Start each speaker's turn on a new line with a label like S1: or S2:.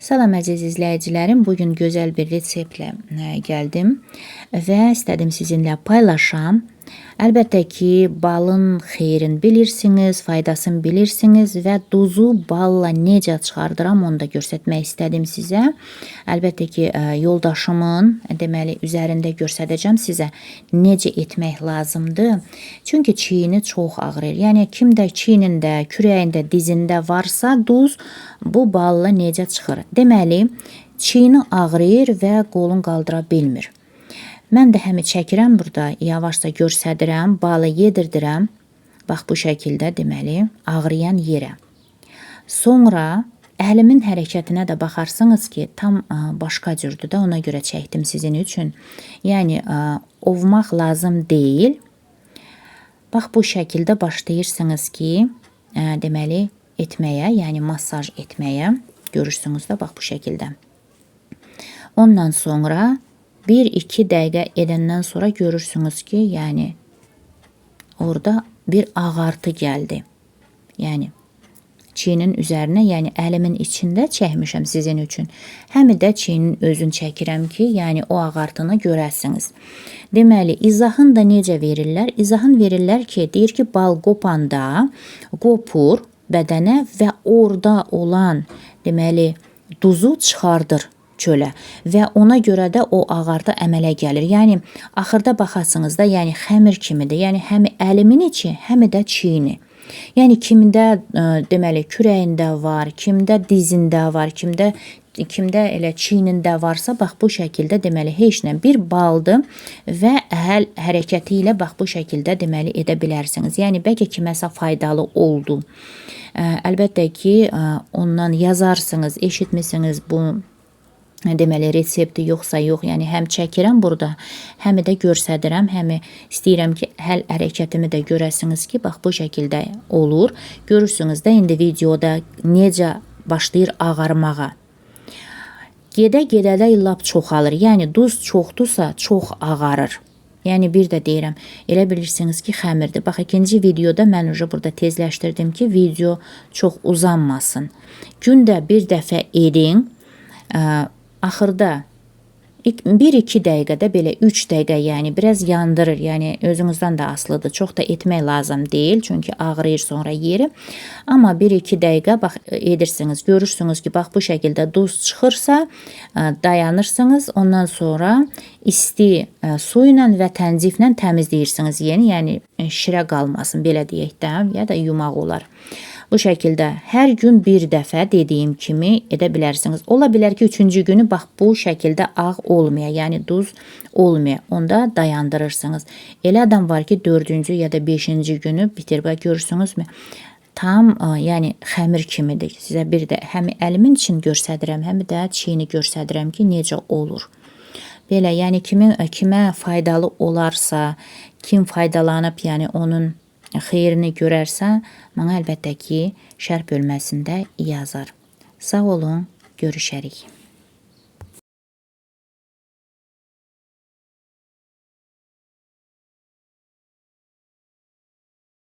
S1: Salam əziz izləyicilərim, bugün gözəl bir reseptlə gəldim və istədim sizinlə paylaşam. Əlbəttə ki, balın xeyrini bilirsiniz, faydasını bilirsiniz və duzu balla necə çıxardıram onu da göstərmək istədim sizə. Əlbəttə ki, yoldaşımın deməli üzərində göstərəcəm sizə necə etmək lazımdır. Çünki çiyini çox ağrır. Yəni kimdə çiynində, kürəyində, dizində varsa duz bu balla necə çıxır? Deməli, çiyini ağrıyır və qolun qaldıra bilmir. Mən də həmi çəkirəm burada, yavaşca göstərirəm, balı yedirdirəm. Bax bu şəkildə deməli ağrıyan yerə. Sonra əlimin hərəkətinə də baxarsınız ki, tam başqa cürdür də, ona görə çəkdim sizin üçün. Yəni ovmaq lazım deyil. Bax bu şəkildə başlayırsınız ki, deməli etməyə, yəni masaj etməyə. Görürsünüz də bax bu şəkildə. Ondan sonra 1-2 dəqiqə edəndən sonra görürsünüz ki, yəni orada bir ağartı gəldi. Yəni çiyinin üzərinə, yəni əlimin içində çəkmişəm sizin üçün. Həm də çiyinin özünü çəkirəm ki, yəni o ağartını görəsiniz. Deməli, izahını da necə verirlər? İzahını verirlər ki, deyir ki, bal qopanda qopur bədənə və orada olan deməli duzu çıxardır çölə və ona görə də o ağartı əmələ gəlir. Yəni axırda baxasınız da, yəni xəmir kimidir. Yəni həm əlimin içi, həm də çiyini. Yəni kimdə deməli kürəyində var, kimdə dizində var, kimdə elə çiynində varsa, bax bu şəkildə deməli heç nə bir baldır və əl hərəkəti ilə bax bu şəkildə deməli edə bilərsiniz. Yəni bəlkə kiməsə faydalı oldu. Əlbəttə ki, ondan yazarsınız, eşitmisiniz bu deməli resepti yoxsa yox, yəni həm çəkirəm burada, həm də göstərirəm, həm istəyirəm ki, həll hərəkətimi də görəsiniz ki, bax bu şəkildə olur. Görürsünüz də indi videoda necə başlayır ağarmağa. Gedə-gedə də lap çoxalır. Yəni duz çoxdursa çox ağarır. Yəni bir də deyirəm, elə bilirsiniz ki, xəmirdir. Bax ikinci videoda mən burada tezləşdirdim ki, video çox uzanmasın. Gündə bir dəfə edin. Axırda 1-2 dəqiqədə belə 3 dəqiqə, yəni biraz yandırır. Yəni özünüzdən də asılıdır. Çox da etmək lazım deyil, çünki ağrıyır sonra yeri. Amma 1-2 dəqiqə bax edirsiniz. Görürsünüz ki, bax bu şəkildə duz çıxırsa, dayanırsınız. Ondan sonra isti su ilə və tənciflə təmizləyirsiniz yeni. Yəni şirə qalmasın, belə deyək də, ya da yumaq olar. Bu şəkildə hər gün bir dəfə dediyim kimi edə bilərsiniz. Ola bilər ki, 3-cü günü bax bu şəkildə ağ olmaya, yəni duz olmaya, onda dayandırırsınız. Elə adam var ki, 4-cü ya da 5-ci günü bitir. Bax görürsünüzmü? Tam yəni xəmir kimidir. Sizə bir də həm əlimin için göstərirəm, həm də çiyini göstərirəm ki, necə olur. Belə, yəni kimə faydalı olarsa, kim faydalanıb, yəni onun xeyrini görərsə, mənə əlbəttə ki, şərh bölməsində yazar. Sağ olun, görüşərik.